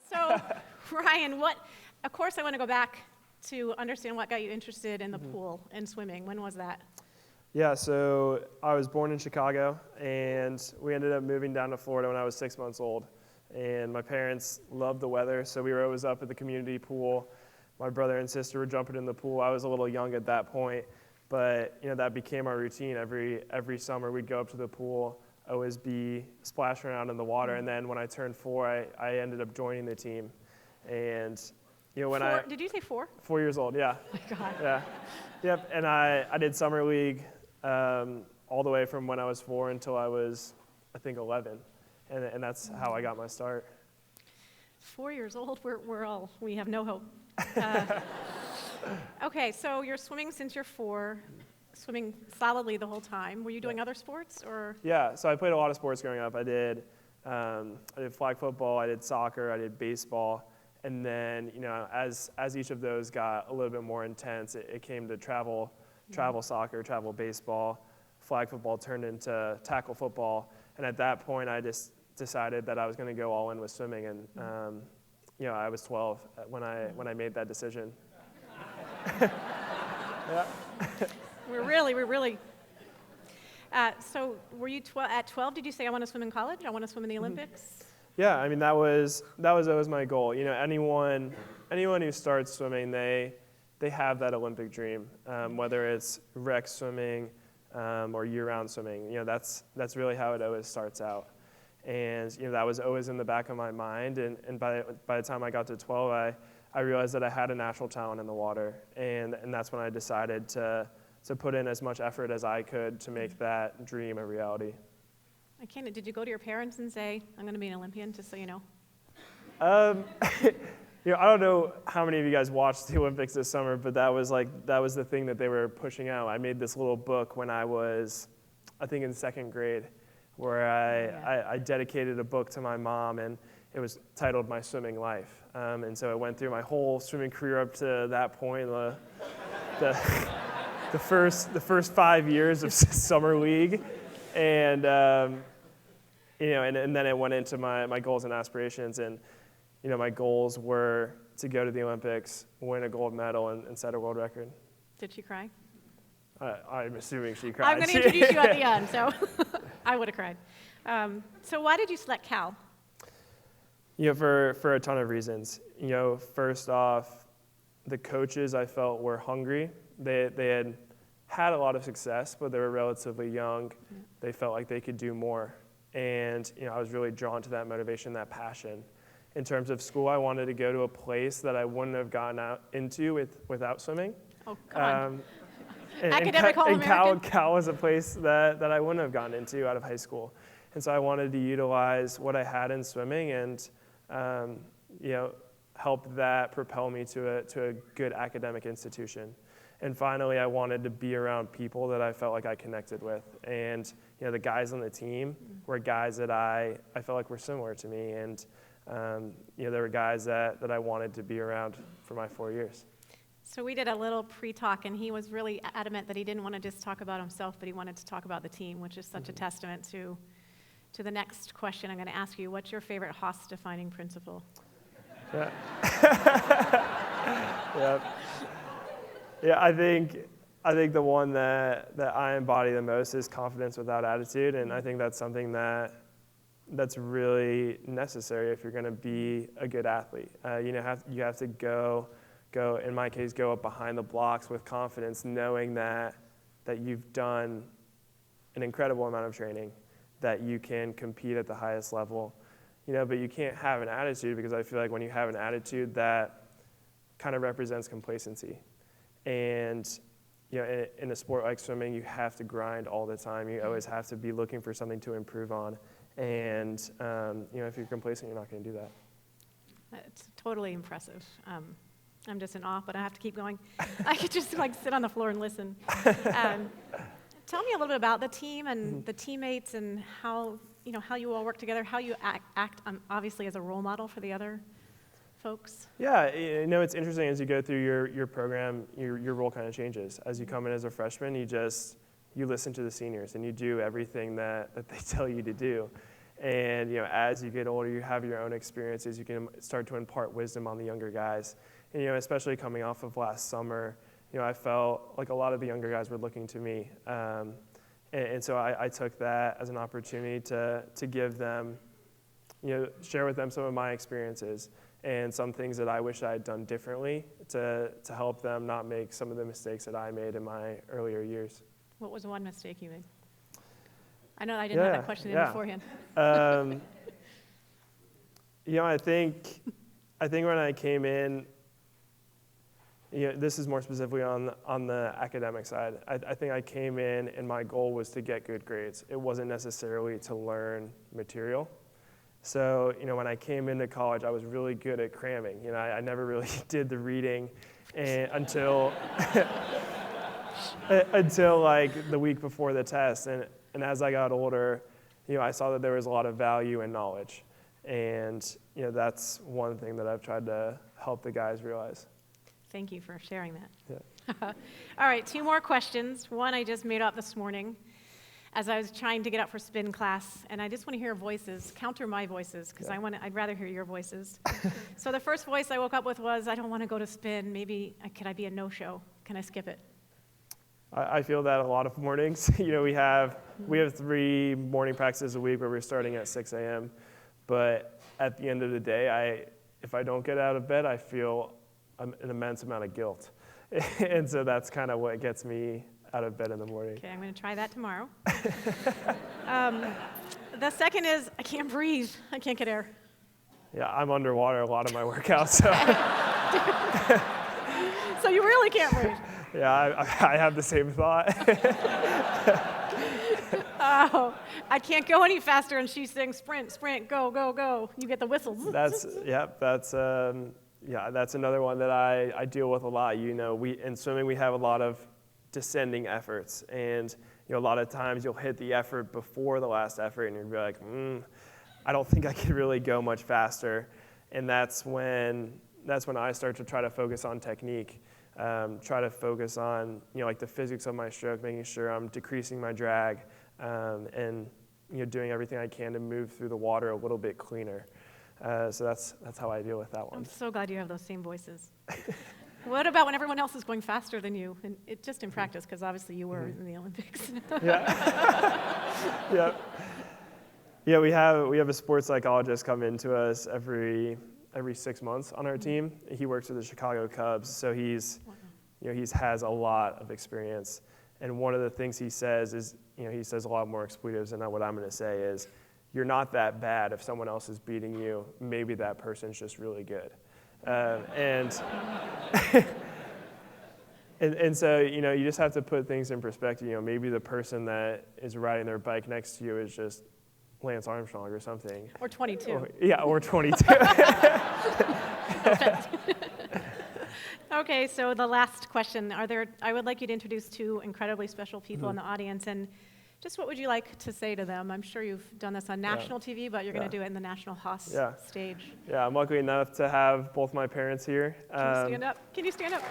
So, Ryan, of course I want to go back to understand what got you interested in the pool and swimming. When was that? Yeah, so I was born in Chicago, and we ended up moving down to Florida when I was 6 months old. And my parents loved the weather, so we were always up at the community pool. My brother and sister were jumping in the pool. I was a little young at that point, but that became our routine. Every summer we'd go up to the pool, always be splashing around in the water. And then when I turned 4, I ended up joining the team. And Did you say 4? 4 years old, yeah. Oh my God. Yeah. Yep, and I did summer league all the way from when I was 4 until I was, I think, 11. And that's how I got my start. 4 years old, we have no hope. Okay, so you're swimming since you're 4, swimming solidly the whole time. Were you doing other sports or? Yeah, so I played a lot of sports growing up. I did flag football, I did soccer, I did baseball. And then, as each of those got a little bit more intense, it came to travel soccer, travel baseball. Flag football turned into tackle football. And at that point, I just decided that I was going to go all in with swimming. And, I was 12 when I made that decision. Yeah. We're really. So were you at 12? Did you say I want to swim in college? I want to swim in the Olympics? Yeah, I mean that was always my goal. Anyone who starts swimming, they have that Olympic dream, whether it's rec swimming or year-round swimming. That's really how it always starts out. And that was always in the back of my mind. And by the time I got to 12, I realized that I had a natural talent in the water, and that's when I decided to put in as much effort as I could to make that dream a reality. Did you go to your parents and say, I'm going to be an Olympian, just so you know? I don't know how many of you guys watched the Olympics this summer, but that was the thing that they were pushing out. I made this little book when I was, I think, in 2nd grade, where I dedicated a book to my mom, and it was titled My Swimming Life. And so it went through my whole swimming career up to that point, the first 5 years of summer league, and and then it went into my goals and aspirations, and my goals were to go to the Olympics, win a gold medal, and set a world record. Did she cry? I'm assuming she cried. I'm going to introduce you at the end, so I would have cried. So why did you select Cal? For a ton of reasons. First off, the coaches I felt were hungry. They had a lot of success, but they were relatively young. Yeah. They felt like they could do more. And I was really drawn to that motivation, that passion. In terms of school, I wanted to go to a place that I wouldn't have gotten into without swimming. Oh, come on. Academic All-American? Cal was a place that I wouldn't have gotten into out of high school. And so I wanted to utilize what I had in swimming and help that propel me to a good academic institution. And finally, I wanted to be around people that I felt like I connected with. And the guys on the team were guys that I felt like were similar to me. And there were guys that I wanted to be around for my 4 years. So we did a little pre-talk, and he was really adamant that he didn't want to just talk about himself, but he wanted to talk about the team, which is such a testament to the next question I'm going to ask you. What's your favorite Haas-defining principle? Yeah. Yeah, I think the one that I embody the most is confidence without attitude, and I think that's something that's really necessary if you're going to be a good athlete. You have to go, in my case, go up behind the blocks with confidence, knowing that you've done an incredible amount of training, that you can compete at the highest level. But you can't have an attitude, because I feel like when you have an attitude, that kind of represents complacency. And in a sport like swimming, you have to grind all the time. You always have to be looking for something to improve on. And if you're complacent, you're not going to do that. It's totally impressive. I'm just in awe, but I have to keep going. I could just sit on the floor and listen. Tell me a little bit about the team and the teammates and how you all work together, how you act obviously as a role model for the other folks. Yeah, it's interesting as you go through your program, your role kind of changes. As you come in as a freshman, you listen to the seniors and you do everything that they tell you to do. And as you get older, you have your own experiences. You can start to impart wisdom on the younger guys. And especially coming off of last summer, I felt like a lot of the younger guys were looking to me. And so I took that as an opportunity to give them, share with them some of my experiences and some things that I wish I had done differently to help them not make some of the mistakes that I made in my earlier years. What was one mistake you made? I know I didn't have that question in beforehand. I think when I came in, this is more specifically on the academic side. I think I came in and my goal was to get good grades. It wasn't necessarily to learn material. So, when I came into college, I was really good at cramming. I never really did the reading until like the week before the test. And as I got older, I saw that there was a lot of value in knowledge. And, that's one thing that I've tried to help the guys realize. Thank you for sharing that. Yeah. All right, 2 more questions. One I just made up this morning as I was trying to get up for spin class, and I just want to hear voices, counter my voices, because I'd rather hear your voices. So the first voice I woke up with was, I don't want to go to spin. Maybe, could I be a no-show? Can I skip it? I feel that a lot of mornings. We have 3 morning practices a week where we're starting at 6 a.m. But at the end of the day, if I don't get out of bed, I feel an immense amount of guilt. And so that's kind of what gets me out of bed in the morning. Okay, I'm going to try that tomorrow. The second is, I can't breathe. I can't get air. Yeah, I'm underwater a lot of my workouts. So, so you really can't breathe. Yeah, I have the same thought. Oh, I can't go any faster, and she's saying, sprint, sprint, go, go, go. You get the whistles. That's another one that I deal with a lot. In swimming we have a lot of descending efforts, and a lot of times you'll hit the effort before the last effort, and you'll be like, I don't think I could really go much faster. And that's when I start to try to focus on technique, try to focus on like the physics of my stroke, making sure I'm decreasing my drag, and doing everything I can to move through the water a little bit cleaner. So that's how I deal with that one. I'm so glad you have those same voices. What about when everyone else is going faster than you? And just in practice, because obviously you were in the Olympics. Yeah. Yeah, we have a sports psychologist come into us every 6 months on our team. He works with the Chicago Cubs, so he's has a lot of experience. And one of the things he says is, he says a lot more expletives than what I'm going to say is, you're not that bad if someone else is beating you. Maybe that person's just really good. And so, you just have to put things in perspective. Maybe the person that is riding their bike next to you is just Lance Armstrong or something. Or 22. Or 22. Okay, so the last question. I would like you to introduce 2 incredibly special people in the audience, and just what would you like to say to them? I'm sure you've done this on national TV, but you're going to do it in the national Haas stage. Yeah, I'm lucky enough to have both my parents here. Can you stand up? Can you stand up?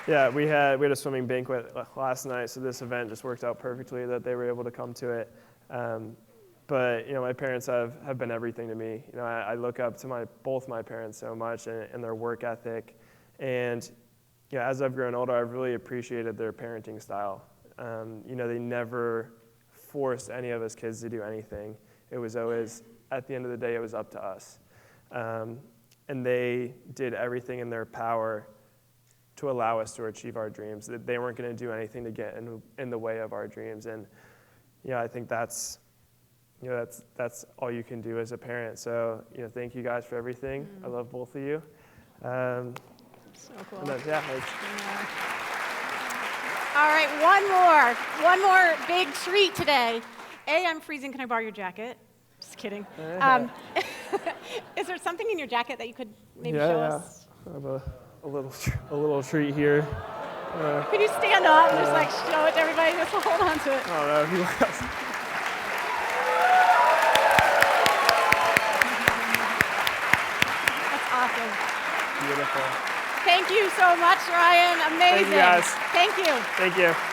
Yeah, we had a swimming banquet last night, so this event just worked out perfectly that they were able to come to it. But my parents have been everything to me. I look up to both my parents so much and their work ethic. And as I've grown older, I've really appreciated their parenting style. They never forced any of us kids to do anything. It was always, at the end of the day, it was up to us. And they did everything in their power to allow us to achieve our dreams. That they weren't going to do anything to get in the way of our dreams. And I think that's all you can do as a parent. So thank you guys for everything. I love both of you. So cool. All right, one more big treat today. I'm freezing. Can I borrow your jacket? Just kidding. Is there something in your jacket that you could maybe show us? I have a little treat here. Could you stand up and just show it to everybody? Just hold on to it. I don't know if you want us. That's awesome. Beautiful. Thank you so much, Ryan. Amazing. Thank you, guys. Thank you. Thank you.